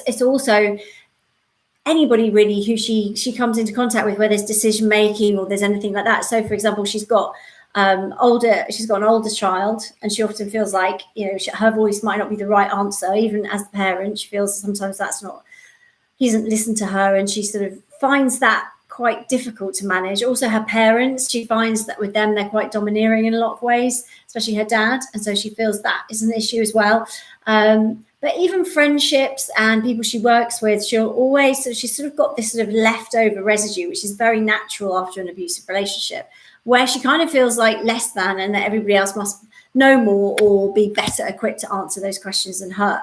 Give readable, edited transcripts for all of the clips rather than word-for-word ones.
it's also anybody really who she comes into contact with, where there's decision making or there's anything like that. So, for example, she's got an older child, and she often feels like, her voice might not be the right answer, even as the parent. She feels sometimes he doesn't listen to her, and she sort of finds that quite difficult to manage. Also, her parents, she finds that with them, they're quite domineering in a lot of ways, especially her dad, and so she feels that is an issue as well. But even friendships and people she works with, she's sort of got this sort of leftover residue, which is very natural after an abusive relationship, where she kind of feels like less than, and that everybody else must know more or be better equipped to answer those questions than her.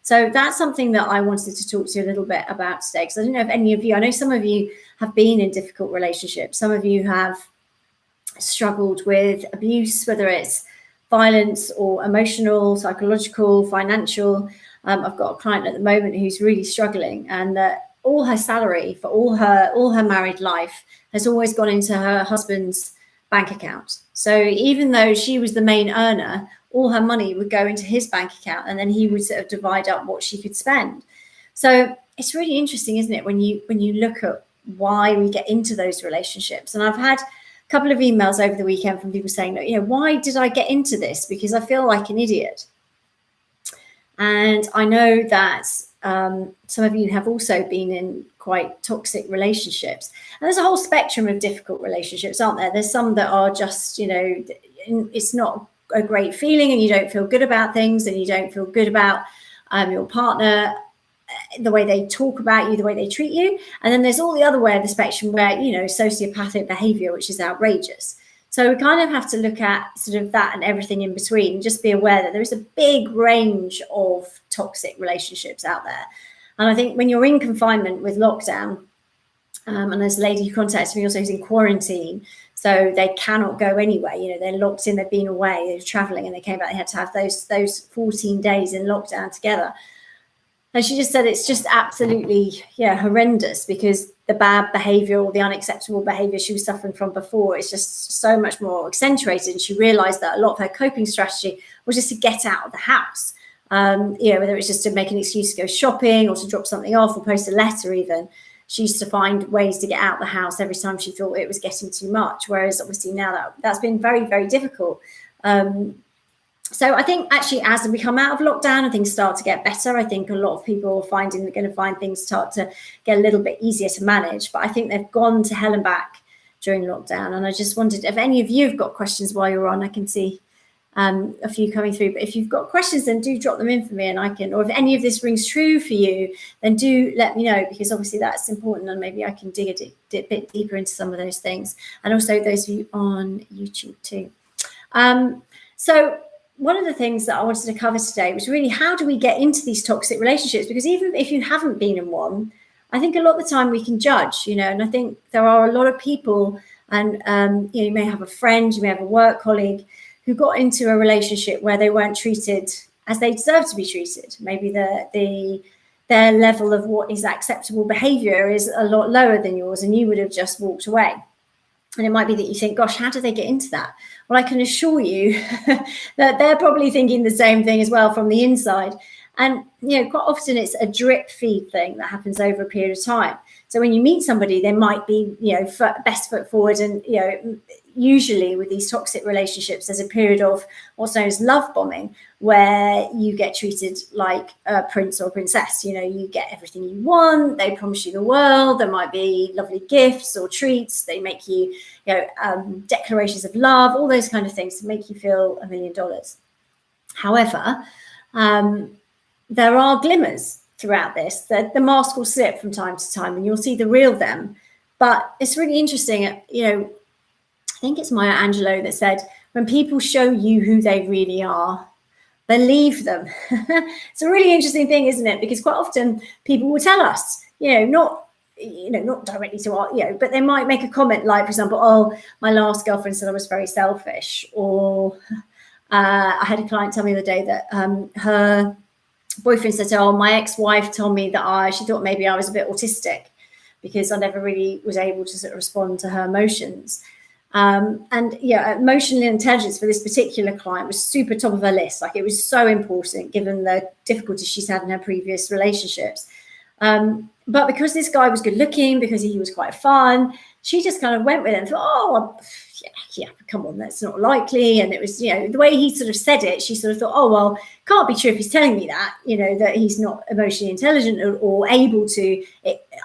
So that's something that I wanted to talk to you a little bit about today, because I don't know if any of you, I know some of you have been in difficult relationships. Some of you have struggled with abuse, whether it's violence or emotional, psychological, financial. I've got a client at the moment who's really struggling, and all her salary for all her married life has always gone into her husband's bank account. So even though she was the main earner, all her money would go into his bank account, and then he would sort of divide up what she could spend. So it's really interesting, isn't it, when you look at why we get into those relationships. And I've had a couple of emails over the weekend from people saying, why did I get into this? Because I feel like an idiot. And I know that some of you have also been in quite toxic relationships. And there's a whole spectrum of difficult relationships, aren't there? There's some that are just, it's not a great feeling, and you don't feel good about things, and you don't feel good about your partner, the way they talk about you, the way they treat you. And then there's all the other way of the spectrum where, sociopathic behavior, which is outrageous. So we kind of have to look at sort of that and everything in between, and just be aware that there is a big range of toxic relationships out there. And I think when you're in confinement with lockdown, and there's a lady who contacted me also who's in quarantine, so they cannot go anywhere. They're locked in, they've been away, they're traveling, and they came back, they had to have those 14 days in lockdown together. And she just said it's just absolutely, horrendous, because the bad behavior or the unacceptable behavior she was suffering from before is just so much more accentuated. And she realized that a lot of her coping strategy was just to get out of the house, whether it's just to make an excuse to go shopping or to drop something off or post a letter even. She used to find ways to get out of the house every time she thought it was getting too much, whereas obviously now that's been very, very difficult. So I think actually as we come out of lockdown and things start to get better, I think a lot of people are going to find things start to get a little bit easier to manage. But I think they've gone to hell and back during lockdown. And I just wondered if any of you have got questions while you're on. I can see a few coming through. But if you've got questions, then do drop them in for me, and I can, or if any of this rings true for you, then do let me know, because obviously that's important, and maybe I can dig a bit deeper into some of those things. And also those of you on YouTube too. So one of the things that I wanted to cover today was really, how do we get into these toxic relationships? Because even if you haven't been in one, I think a lot of the time we can judge, and I think there are a lot of people, and you may have a friend, you may have a work colleague who got into a relationship where they weren't treated as they deserve to be treated. Maybe their level of what is acceptable behavior is a lot lower than yours, and you would have just walked away. And it might be that you think, gosh, how did they get into that? Well, I can assure you that they're probably thinking the same thing as well from the inside. And, quite often it's a drip feed thing that happens over a period of time. So when you meet somebody, they might be, best foot forward. And, usually with these toxic relationships, there's a period of what's known as love bombing, where you get treated like a prince or a princess. You get everything you want. They promise you the world. There might be lovely gifts or treats. They make you, declarations of love, all those kind of things to make you feel $1 million. However, there are glimmers throughout this. The mask will slip from time to time, and you'll see the real them. But it's really interesting, I think it's Maya Angelou that said, when people show you who they really are, believe them. It's a really interesting thing, isn't it? Because quite often people will tell us, not directly to our, but they might make a comment like, for example, oh, my last girlfriend said I was very selfish. Or I had a client tell me the other day that her boyfriend said, oh, my ex-wife told me that she thought maybe I was a bit autistic because I never really was able to sort of respond to her emotions. And yeah, emotional intelligence for this particular client was super top of her list. Like, it was so important given the difficulties she's had in her previous relationships. But because this guy was good looking, because he was quite fun, she just kind of went with it and thought, oh, well, yeah, come on, that's not likely. And it was, the way he sort of said it, she sort of thought, oh, well, can't be true if he's telling me that, that he's not emotionally intelligent or able to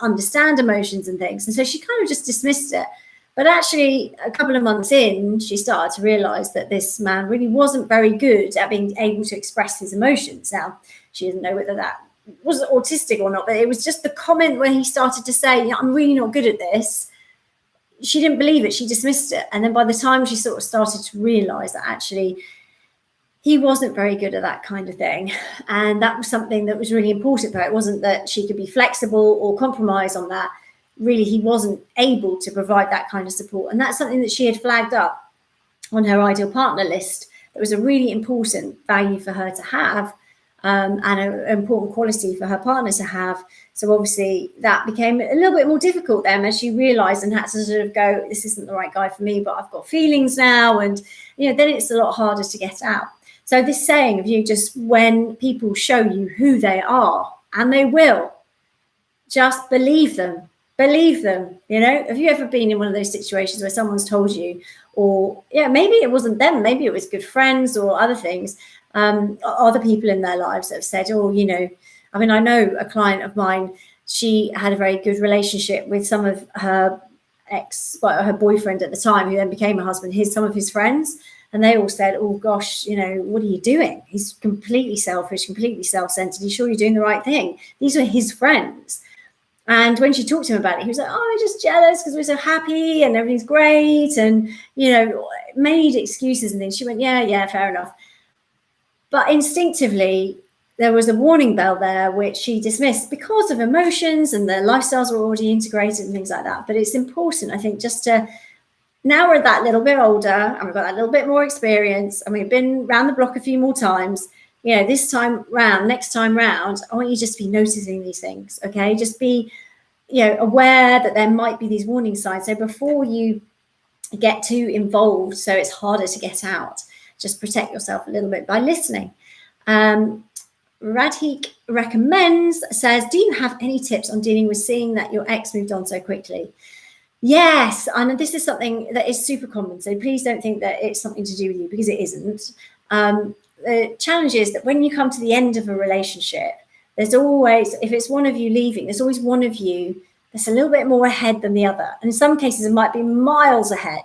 understand emotions and things. And so she kind of just dismissed it. But actually, a couple of months in, she started to realize that this man really wasn't very good at being able to express his emotions. Now, she didn't know whether that was autistic or not, but it was just the comment when he started to say, I'm really not good at this. She didn't believe it. She dismissed it. And then by the time she sort of started to realize that actually he wasn't very good at that kind of thing, and that was something that was really important for her. It wasn't that she could be flexible or compromise on that. Really, he wasn't able to provide that kind of support. And that's something that she had flagged up on her ideal partner list. That was a really important value for her to have, and an important quality for her partner to have. So obviously that became a little bit more difficult then, as she realized and had to sort of go, this isn't the right guy for me, but I've got feelings now. And, then it's a lot harder to get out. So this saying of just when people show you who they are, and they will, just believe them. Believe them. Have you ever been in one of those situations where someone's told you, or maybe it wasn't them, maybe it was good friends or other things, other people in their lives that have said, I know a client of mine, she had a very good relationship with some of her her boyfriend at the time, who then became her husband, some of his friends, and they all said, oh gosh, what are you doing? He's completely selfish, completely self-centered. Are you sure you're doing the right thing? These were his friends. And when she talked to him about it, he was like, oh, I'm just jealous because we're so happy and everything's great, and, made excuses and things. She went, yeah, fair enough. But instinctively, there was a warning bell there, which she dismissed because of emotions, and their lifestyles were already integrated and things like that. But it's important, I think, just to, now we're that little bit older and we've got that little bit more experience and we've been around the block a few more times, this time round, next time round, I want you just to be noticing these things, okay? Just be, aware that there might be these warning signs. So before you get too involved, so it's harder to get out, just protect yourself a little bit by listening. Radhik recommends, says, do you have any tips on dealing with seeing that your ex moved on so quickly? Yes, and this is something that is super common, so please don't think that it's something to do with you, because it isn't. The challenge is that when you come to the end of a relationship, there's always, if it's one of you leaving, there's always one of you that's a little bit more ahead than the other. And in some cases, it might be miles ahead.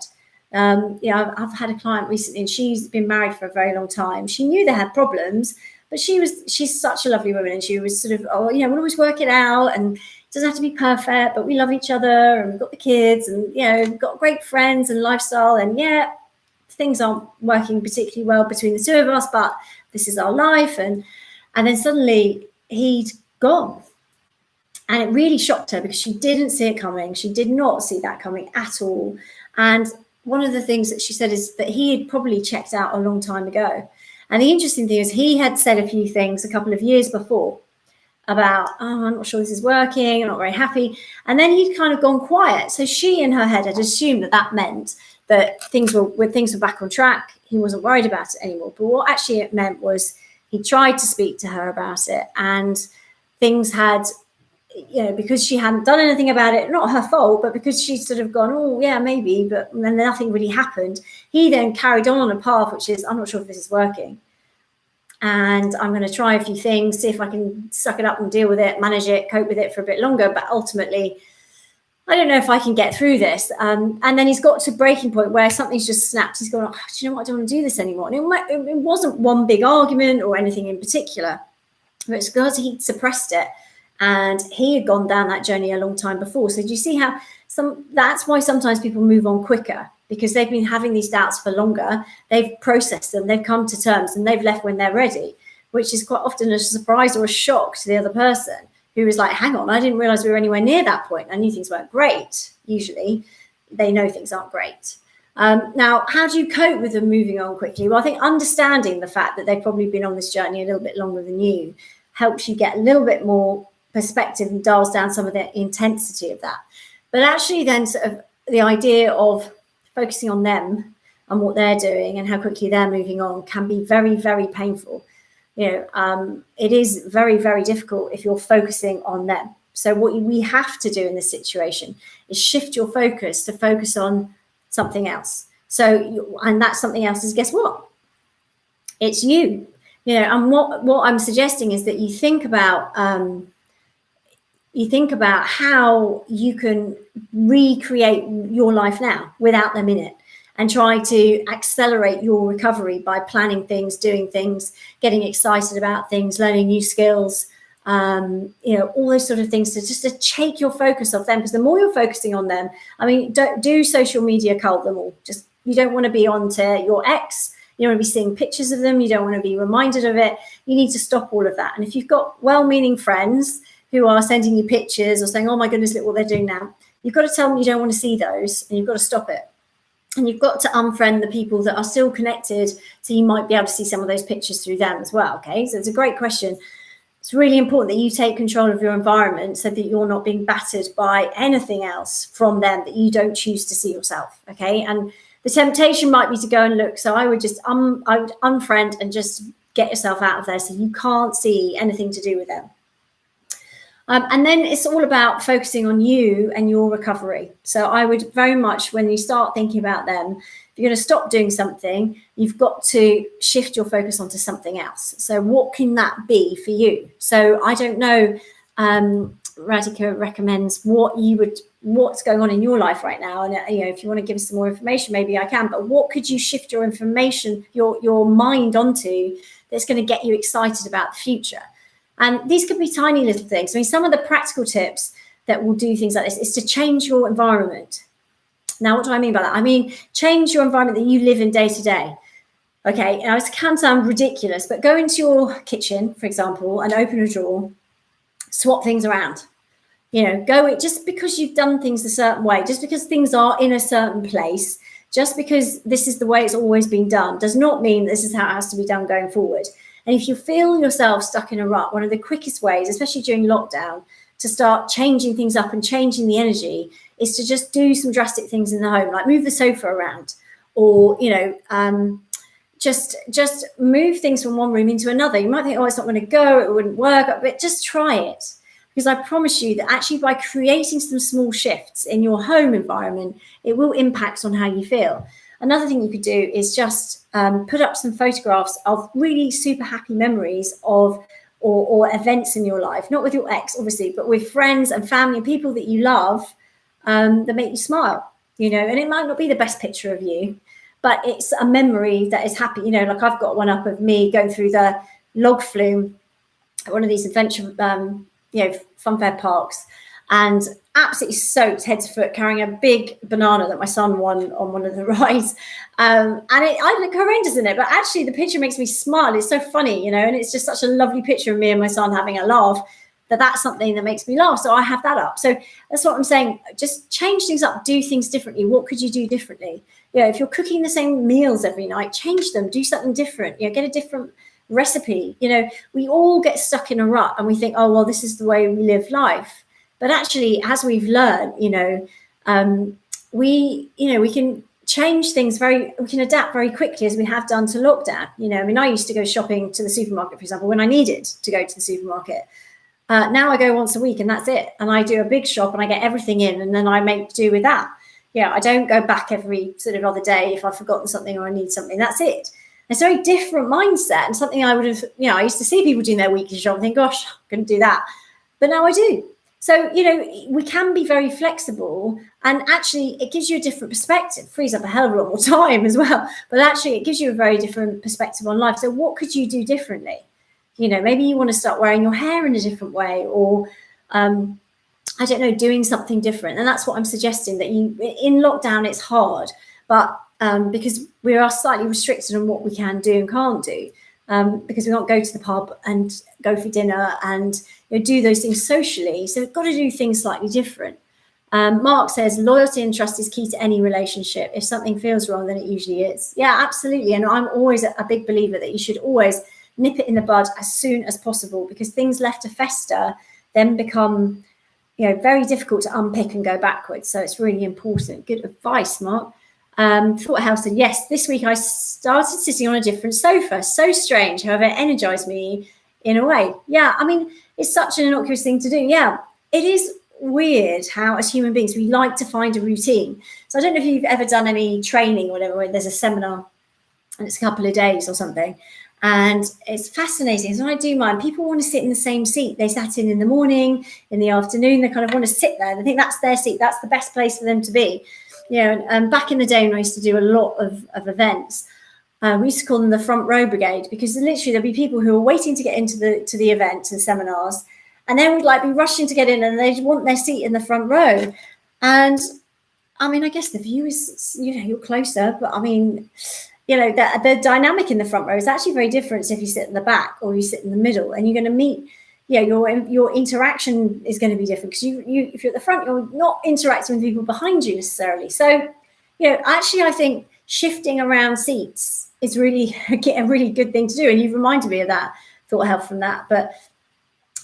I've had a client recently, and she's been married for a very long time. She knew they had problems, but she's such a lovely woman, and she was sort of, we'll always work it out, and it doesn't have to be perfect, but we love each other, and we've got the kids, and we've got great friends and lifestyle, and things aren't working particularly well between the two of us, but this is our life. And then suddenly he'd gone, and it really shocked her because she didn't see it coming. She did not see that coming at all. And one of the things that she said is that he had probably checked out a long time ago. And the interesting thing is, he had said a few things a couple of years before about, I'm not sure this is working, I'm not very happy. And then he'd kind of gone quiet. So she in her head had assumed that meant that things were back on track. He wasn't worried about it anymore. But what actually it meant was he tried to speak to her about it, and things had, because she hadn't done anything about it, not her fault, but because she'd sort of gone, oh yeah, maybe, but then nothing really happened. He then carried on a path, which is, I'm not sure if this is working, and I'm going to try a few things, see if I can suck it up and deal with it, manage it, cope with it for a bit longer. But ultimately, I don't know if I can get through this. And then he's got to a breaking point where something's just snapped. He's gone, do you know what? I don't want to do this anymore. And it wasn't one big argument or anything in particular, but it's because he suppressed it, and he had gone down that journey a long time before. So do you see how that's why sometimes people move on quicker, because they've been having these doubts for longer. They've processed them, they've come to terms, and they've left when they're ready, which is quite often a surprise or a shock to the other person, who was like, hang on, I didn't realize we were anywhere near that point. I knew things weren't great. Usually they know things aren't great. Now, how do you cope with them moving on quickly? Well, I think understanding the fact that they've probably been on this journey a little bit longer than you helps you get a little bit more perspective and dials down some of the intensity of that. But actually then sort of the idea of focusing on them and what they're doing and how quickly they're moving on can be very, very painful. It is very, very difficult if you're focusing on them. So what we have to do in this situation is shift your focus to focus on something else. And that something else is, guess what? It's you. And what I'm suggesting is that you think about how you can recreate your life now without them in it, and try to accelerate your recovery by planning things, doing things, getting excited about things, learning new skills, all those sort of things, to take your focus off them. Because the more you're focusing on them, don't do social media cult them all. You don't want to be on to your ex. You don't want to be seeing pictures of them. You don't want to be reminded of it. You need to stop all of that. And if you've got well-meaning friends who are sending you pictures or saying, oh my goodness, look what they're doing now, you've got to tell them you don't want to see those, and you've got to stop it. And you've got to unfriend the people that are still connected, so you might be able to see some of those pictures through them as well. Okay, so it's a great question. It's really important that you take control of your environment so that you're not being battered by anything else from them that you don't choose to see yourself. Okay, and the temptation might be to go and look. So I would just I would unfriend and just get yourself out of there so you can't see anything to do with them. And then it's all about focusing on you and your recovery. So I would very much, when you start thinking about them, if you're going to stop doing something, you've got to shift your focus onto something else. So what can that be for you? So I don't know, Radhika recommends what's going on in your life right now. And if you want to give us some more information, maybe I can. But what could you shift your information, your mind onto that's going to get you excited about the future? And these could be tiny little things. Some of the practical tips that will do things like this is to change your environment. Now, what do I mean by that? Change your environment that you live in day to day. Okay, now it can sound ridiculous, but go into your kitchen, for example, and open a drawer, swap things around. Just because you've done things a certain way, just because things are in a certain place, just because this is the way it's always been done, does not mean this is how it has to be done going forward. And if you feel yourself stuck in a rut, one of the quickest ways, especially during lockdown, to start changing things up and changing the energy is to just do some drastic things in the home, like move the sofa around, or, just move things from one room into another. You might think, oh, it's not going to go, it wouldn't work, but just try it. Because I promise you that actually by creating some small shifts in your home environment, it will impact on how you feel. Another thing you could do is just put up some photographs of really super happy memories of or events in your life, not with your ex, obviously, but with friends and family and people that you love that make you smile, and it might not be the best picture of you, but it's a memory that is happy. Like I've got one up of me going through the log flume at one of these adventure, funfair parks, and absolutely soaked head to foot, carrying a big banana that my son won on one of the rides. I look horrendous in it, but actually the picture makes me smile. It's so funny, and it's just such a lovely picture of me and my son having a laugh that's something that makes me laugh. So I have that up. So that's what I'm saying. Just change things up, do things differently. What could you do differently? If you're cooking the same meals every night, change them, do something different, get a different recipe. We all get stuck in a rut and we think, oh, well, this is the way we live life. But actually, as we've learned, we can change things we can adapt very quickly, as we have done to lockdown. I used to go shopping to the supermarket, for example, when I needed to go to the supermarket. Now I go once a week and that's it. And I do a big shop and I get everything in and then I make do with that. I don't go back every sort of other day if I've forgotten something or I need something. That's it. It's a very different mindset, and something I would have, I used to see people doing their weekly shop and think, gosh, I couldn't do that. But now I do. So, we can be very flexible, and actually it gives you a different perspective, frees up a hell of a lot more time as well. But actually it gives you a very different perspective on life. So what could you do differently? Maybe you want to start wearing your hair in a different way, or, I don't know, doing something different. And that's what I'm suggesting, that in lockdown, it's hard, but because we are slightly restricted on what we can do and can't do. Because we can't go to the pub and go for dinner and do those things socially. So we've got to do things slightly different. Mark says, loyalty and trust is key to any relationship. If something feels wrong, then it usually is. Yeah, absolutely. And I'm always a big believer that you should always nip it in the bud as soon as possible, because things left to fester then become, very difficult to unpick and go backwards. So it's really important. Good advice, Mark. Thought House said, yes, this week I started sitting on a different sofa. So strange. However, it energized me in a way. Yeah, I mean, it's such an innocuous thing to do. Yeah, it is weird how, as human beings, we like to find a routine. So I don't know if you've ever done any training or whatever, where there's a seminar and it's a couple of days or something. And it's fascinating. So when I do mine, people want to sit in the same seat they sat in the morning, in the afternoon. They kind of want to sit there. They think that's their seat. That's the best place for them to be. You know, and back in the day when I used to do a lot of events, we used to call them the front row brigade, because literally there'd be people who were waiting to get into the events and seminars, and then would like be rushing to get in, and they'd want their seat in the front row. And I mean, I guess the view is, you know, you're closer, but I mean, you know, the dynamic in the front row is actually very different if you sit in the back or you sit in the middle, and you're going to meet. Yeah, your interaction is going to be different, because you if you're at the front, you're not interacting with people behind you necessarily. So, you know, actually, I think shifting around seats is really a really good thing to do. And you've reminded me of that, thought help from that. But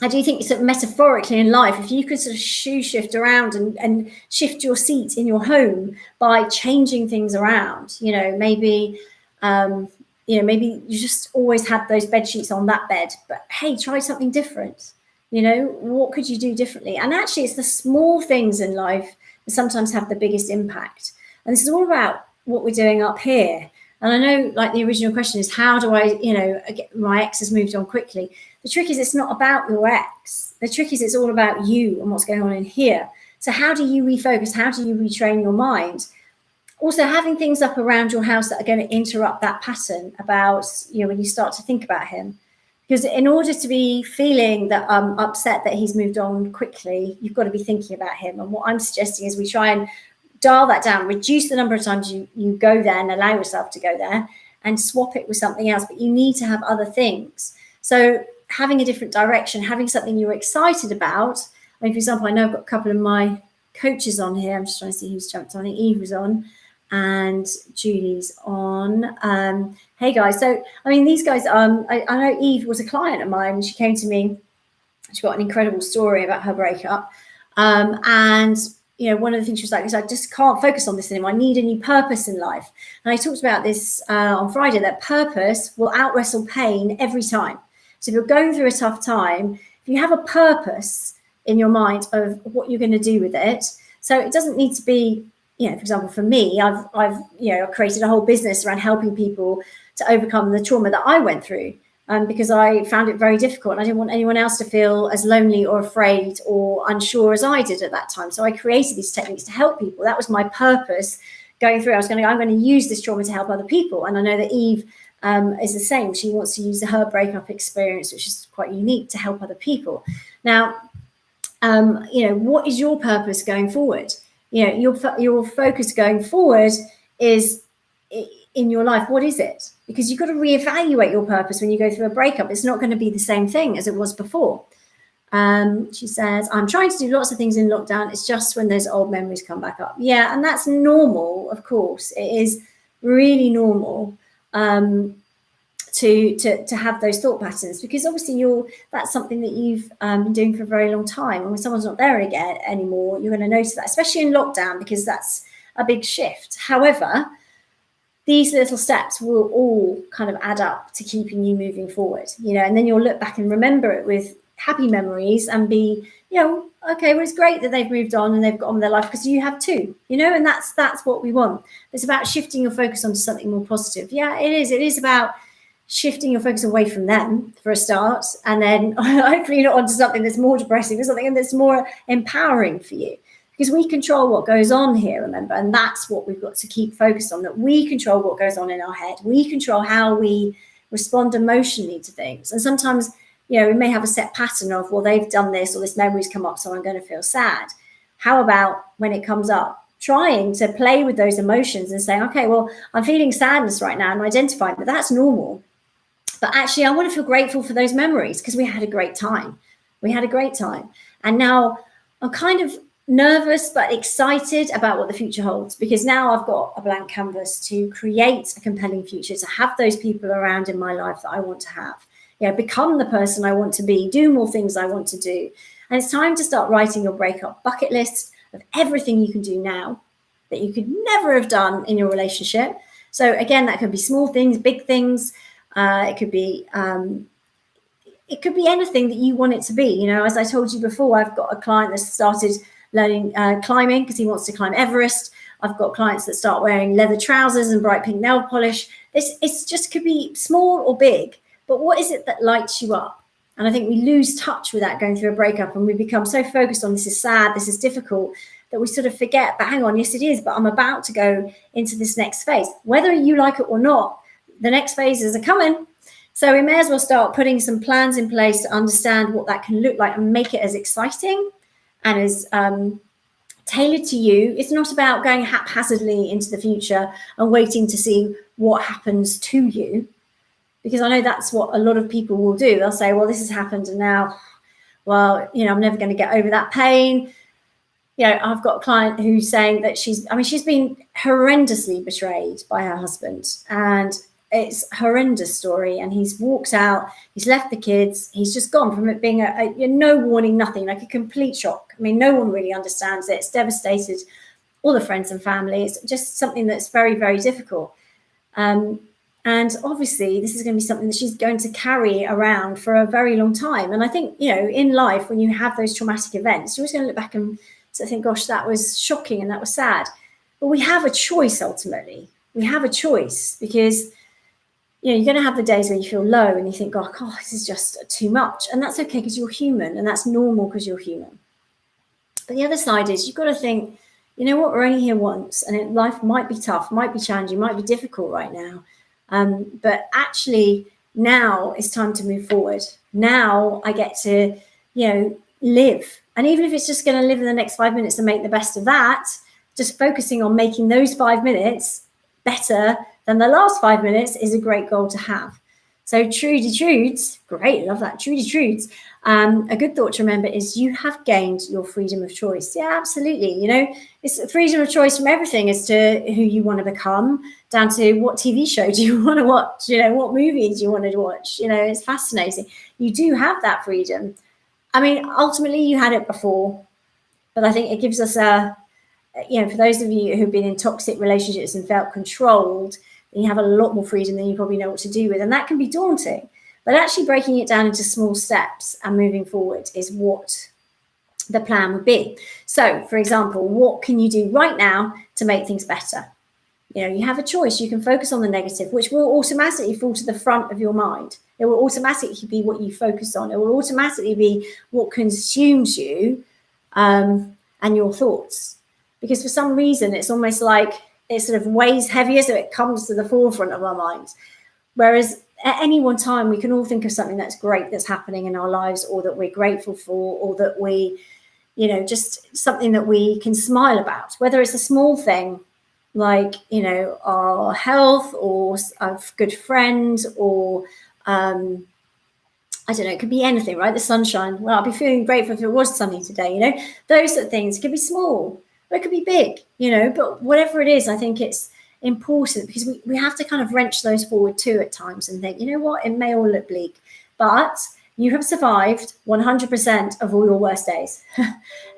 I do think sort of metaphorically in life, if you could sort of shift around and shift your seat in your home by changing things around, you know, maybe. You know, maybe you just always had those bed sheets on that bed, but hey, try something different. You know, what could you do differently? And actually, it's the small things in life that sometimes have the biggest impact. And this is all about what we're doing up here. And I know, like, the original question is, how do I, you know, my ex has moved on quickly. The trick is, it's not about your ex. The trick is, it's all about you and what's going on in here. So how do you refocus? How do you retrain your mind? Also, having things up around your house that are going to interrupt that pattern about, you know, when you start to think about him. Because in order to be feeling that upset that he's moved on quickly, you've got to be thinking about him. And what I'm suggesting is we try and dial that down, reduce the number of times you go there and allow yourself to go there, and swap it with something else. But you need to have other things. So having a different direction, having something you're excited about. I mean, for example, I know I've got a couple of my coaches on here. I'm just trying to see who's jumped on. I think Eve was on. And Julie's on. Hey guys, so I mean, these guys, I know Eve was a client of mine. She came to me, she got an incredible story about her breakup, and you know, one of the things she was like is, I just can't focus on this anymore. I need a new purpose in life. And I talked about this on Friday, that purpose will outwrestle pain every time. So if you're going through a tough time, if you have a purpose in your mind of what you're going to do with it, so it doesn't need to be, you know, for example, for me, I've you know, created a whole business around helping people to overcome the trauma that I went through, because I found it very difficult, and I didn't want anyone else to feel as lonely or afraid or unsure as I did at that time. So I created these techniques to help people. That was my purpose going through. I'm going to use this trauma to help other people, and I know that Eve is the same. She wants to use her breakup experience, which is quite unique, to help other people. Now, you know, what is your purpose going forward? You know, your focus going forward is in your life. What is it? Because you've got to reevaluate your purpose when you go through a breakup. It's not going to be the same thing as it was before. She says, I'm trying to do lots of things in lockdown. It's just when those old memories come back up. Yeah, and that's normal, of course. It is really normal to have those thought patterns, because obviously that's something that you've been doing for a very long time. And when someone's not there again anymore, you're going to notice that, especially in lockdown, because that's a big shift. However, these little steps will all kind of add up to keeping you moving forward, you know, and then you'll look back and remember it with happy memories and be, you know, okay, well, it's great that they've moved on and they've got on with their life, because you have too, you know, and that's what we want. It's about shifting your focus onto something more positive. Yeah, it is. It is about shifting your focus away from them for a start, and then hopefully not onto something that's more depressing, or something that's more empowering for you. Because we control what goes on here, remember, and that's what we've got to keep focused on, that we control what goes on in our head. We control how we respond emotionally to things. And sometimes, you know, we may have a set pattern of, well, they've done this, or this memory's come up, so I'm going to feel sad. How about when it comes up, trying to play with those emotions and saying, okay, well, I'm feeling sadness right now, and identifying that that's normal. But actually, I want to feel grateful for those memories, because we had a great time. We had a great time. And now I'm kind of nervous but excited about what the future holds, because now I've got a blank canvas to create a compelling future, to have those people around in my life that I want to have, you know, become the person I want to be, do more things I want to do. And it's time to start writing your breakup bucket list of everything you can do now, that you could never have done in your relationship. So again, that could be small things, big things. It could be anything that you want it to be. You know, as I told you before, I've got a client that started learning climbing because he wants to climb Everest. I've got clients that start wearing leather trousers and bright pink nail polish. It's just could be small or big, but what is it that lights you up? And I think we lose touch with that going through a breakup, and we become so focused on this is sad, this is difficult, that we sort of forget, but hang on, yes, it is, but I'm about to go into this next phase. Whether you like it or not, the next phases are coming. So we may as well start putting some plans in place to understand what that can look like and make it as exciting and as tailored to you. It's not about going haphazardly into the future and waiting to see what happens to you, because I know that's what a lot of people will do. They'll say, well, this has happened and now, well, you know, I'm never going to get over that pain. You know, I've got a client who's saying that she's been horrendously betrayed by her husband, and it's a horrendous story. And he's walked out, he's left the kids, he's just gone from it being a no warning, nothing, like a complete shock. I mean, no one really understands it. It's devastated all the friends and family. It's just something that's very, very difficult. And obviously, this is going to be something that she's going to carry around for a very long time. And I think, you know, in life, when you have those traumatic events, you're always going to look back and sort of think, gosh, that was shocking and that was sad. But we have a choice, ultimately. We have a choice because, you know, you're going to have the days where you feel low and you think, oh, God, this is just too much. And that's okay because you're human, and that's normal because you're human. But the other side is you've got to think, you know what, we're only here once, and life might be tough, might be challenging, might be difficult right now. But actually, now it's time to move forward. Now I get to, you know, live. And even if it's just going to live in the next 5 minutes and make the best of that, just focusing on making those 5 minutes better than the last 5 minutes is a great goal to have. So Trudy Trudes, great, love that, Trudy Trudes. A good thought to remember is you have gained your freedom of choice. Yeah, absolutely. You know, it's freedom of choice from everything as to who you want to become, down to what TV show do you want to watch, you know, what movies you want to watch. You know, it's fascinating. You do have that freedom. I mean, ultimately you had it before, but I think it gives us you know, for those of you who've been in toxic relationships and felt controlled, you have a lot more freedom than you probably know what to do with. And that can be daunting. But actually breaking it down into small steps and moving forward is what the plan would be. So, for example, what can you do right now to make things better? You know, you have a choice. You can focus on the negative, which will automatically fall to the front of your mind. It will automatically be what you focus on. It will automatically be what consumes you and your thoughts. Because for some reason, it's almost like it sort of weighs heavier, so it comes to the forefront of our minds. Whereas at any one time, we can all think of something that's great that's happening in our lives, or that we're grateful for, or that we, you know, just something that we can smile about, whether it's a small thing like, you know, our health or a good friend, or I don't know, it could be anything, right? The sunshine. Well, I'd be feeling grateful if it was sunny today, you know, those sort of things. It could be small, but it could be big, you know, but whatever it is, I think it's important because we have to kind of wrench those forward too at times and think, you know what, it may all look bleak, but you have survived 100% of all your worst days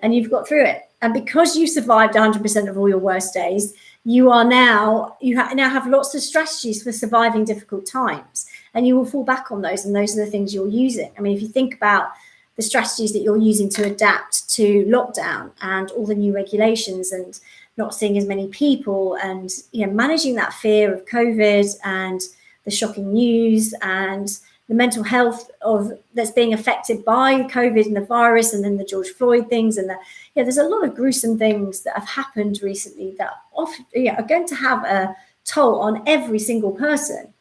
and you've got through it. And because you survived 100% of all your worst days, you now have lots of strategies for surviving difficult times, and you will fall back on those. And those are the things you're using. I mean, if you think about the strategies that you're using to adapt to lockdown and all the new regulations and not seeing as many people, and, you know, managing that fear of COVID and the shocking news and the mental health that's being affected by COVID and the virus, and then the George Floyd things, and there's a lot of gruesome things that have happened recently that are going to have a toll on every single person.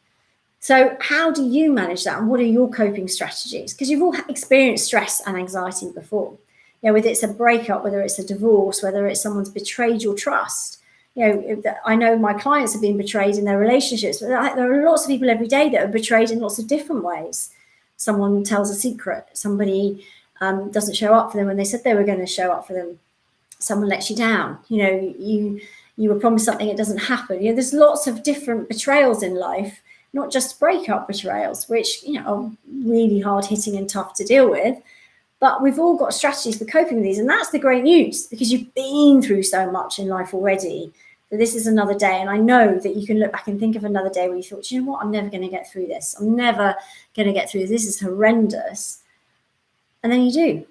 So how do you manage that, and what are your coping strategies? Because you've all experienced stress and anxiety before. You know, whether it's a breakup, whether it's a divorce, whether it's someone's betrayed your trust. You know, I know my clients have been betrayed in their relationships, but there are lots of people every day that are betrayed in lots of different ways. Someone tells a secret. Somebody doesn't show up for them when they said they were going to show up for them. Someone lets you down. You know, you were promised something, it doesn't happen. You know, there's lots of different betrayals in life, not just breakup betrayals, which, you know, are really hard hitting and tough to deal with. But we've all got strategies for coping with these. And that's the great news, because you've been through so much in life already. That this is another day. And I know that you can look back and think of another day where you thought, you know what, I'm never going to get through this. I'm never going to get through this. This is horrendous. And then you do.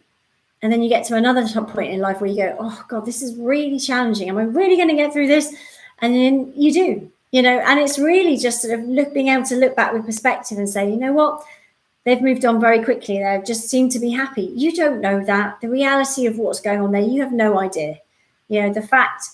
And then you get to another point in life where you go, oh God, this is really challenging. Am I really going to get through this? And then you do, and it's really just sort of being able to look back with perspective and say, you know what, they've moved on very quickly. They just seem to be happy. You don't know that. The reality of what's going on there, you have no idea. The fact,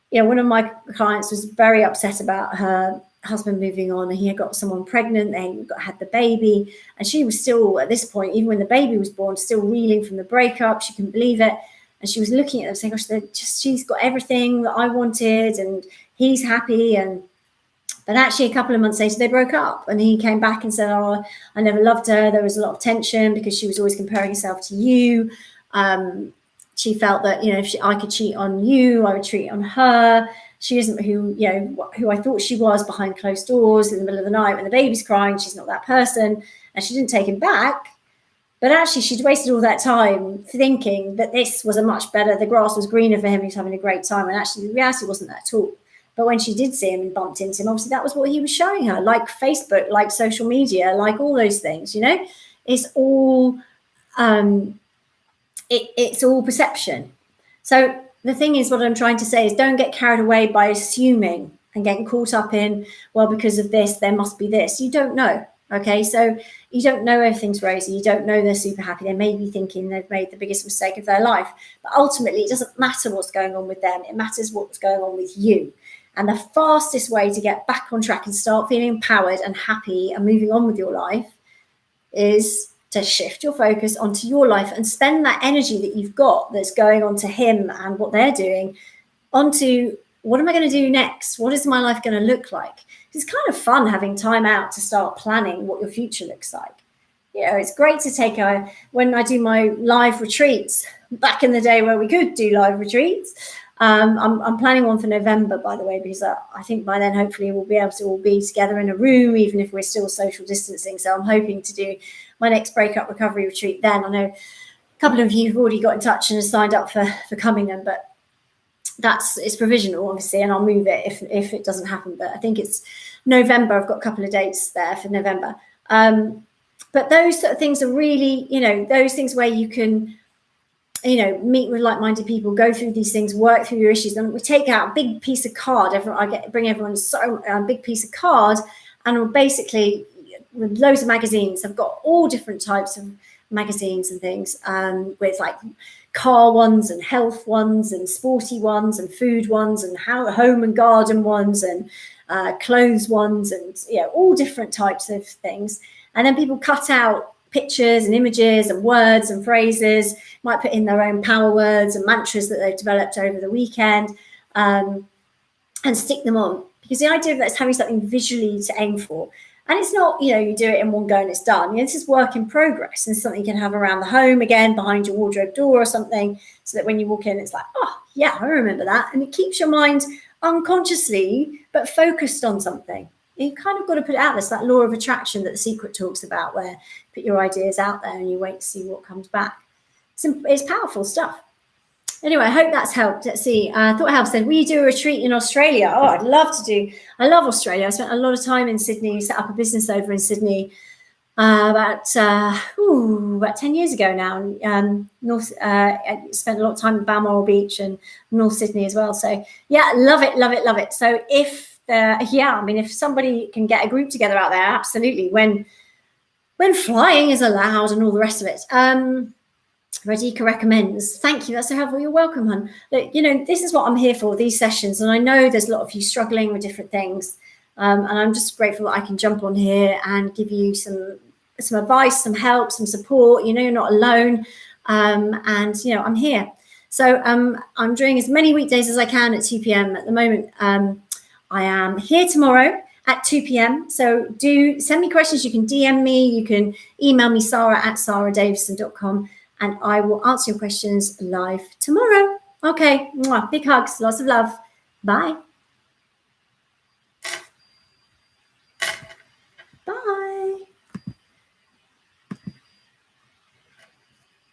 one of my clients was very upset about her husband moving on, and he had got someone pregnant, they had the baby, and she was still, at this point, even when the baby was born, still reeling from the breakup. She couldn't believe it, and she was looking at them saying, gosh, she's got everything that I wanted, and he's happy. But actually a couple of months later they broke up, and he came back and said, oh, I never loved her. There was a lot of tension because she was always comparing herself to you. She felt that, if I could cheat on you, I would cheat on her. She isn't who I thought she was behind closed doors in the middle of the night when the baby's crying. She's not that person. And she didn't take him back. But actually, she'd wasted all that time thinking that this was a much better, the grass was greener for him, he was having a great time. And actually, the reality wasn't that at all. But when she did see him and bumped into him, obviously that was what he was showing her, like Facebook, like social media, like all those things, It's all, it's all perception. So the thing is, what I'm trying to say is, don't get carried away by assuming and getting caught up in, well, because of this, there must be this. You don't know. Okay, so you don't know everything's rosy. You don't know they're super happy. They may be thinking they've made the biggest mistake of their life. But ultimately, it doesn't matter what's going on with them. It matters what's going on with you. And the fastest way to get back on track and start feeling empowered and happy and moving on with your life is to shift your focus onto your life and spend that energy that you've got that's going on to him and what they're doing onto, what am I going to do next? What is my life going to look like? It's kind of fun having time out to start planning what your future looks like. It's great to take when I do my live retreats, back in the day where we could do live retreats. I'm planning one for November, by the way, because I think by then, hopefully, we'll be able to all be together in a room, even if we're still social distancing. So I'm hoping to do my next breakup recovery retreat then. I know a couple of you have already got in touch and have signed up for coming then, but it's provisional, obviously, and I'll move it if it doesn't happen. But I think it's November. I've got a couple of dates there for November. But those sort of things are really, those things where you can, meet with like-minded people, go through these things, work through your issues. And we take out a big piece of card. Bring everyone a big piece of card, and we'll basically, with loads of magazines. I've got all different types of magazines and things, with like car ones and health ones and sporty ones and food ones and home and garden ones and clothes ones, and all different types of things. And then people cut out pictures and images and words and phrases, might put in their own power words and mantras that they've developed over the weekend, and stick them on. Because the idea of that is having something visually to aim for. And it's not, you do it in one go and it's done. This is work in progress, and something you can have around the home, again, behind your wardrobe door or something, so that when you walk in, it's like, oh, yeah, I remember that. And it keeps your mind unconsciously, but focused on something. You kind of got to put it out there. It's that law of attraction that The Secret talks about, where you put your ideas out there and you wait to see what comes back. It's powerful stuff. Anyway, I hope that's helped. Let's see. Thought Help said, will you do a retreat in Australia? Oh, I'd love to do. I love Australia. I spent a lot of time in Sydney, set up a business over in Sydney about 10 years ago now. I spent a lot of time in Balmoral Beach and North Sydney as well. So yeah, love it, love it, love it. So if somebody can get a group together out there, absolutely. When flying is allowed and all the rest of it. Radhika recommends. Thank you. That's so helpful. You're welcome, hon. Look, this is what I'm here for, these sessions. And I know there's a lot of you struggling with different things. And I'm just grateful that I can jump on here and give you some advice, some help, some support. You're not alone. And I'm here. So I'm doing as many weekdays as I can at 2 p.m. at the moment. I am here tomorrow at 2 p.m. So do send me questions. You can DM me. You can email me, sarah@sarahdavidson.com. And I will answer your questions live tomorrow. Okay. Big hugs. Lots of love. Bye.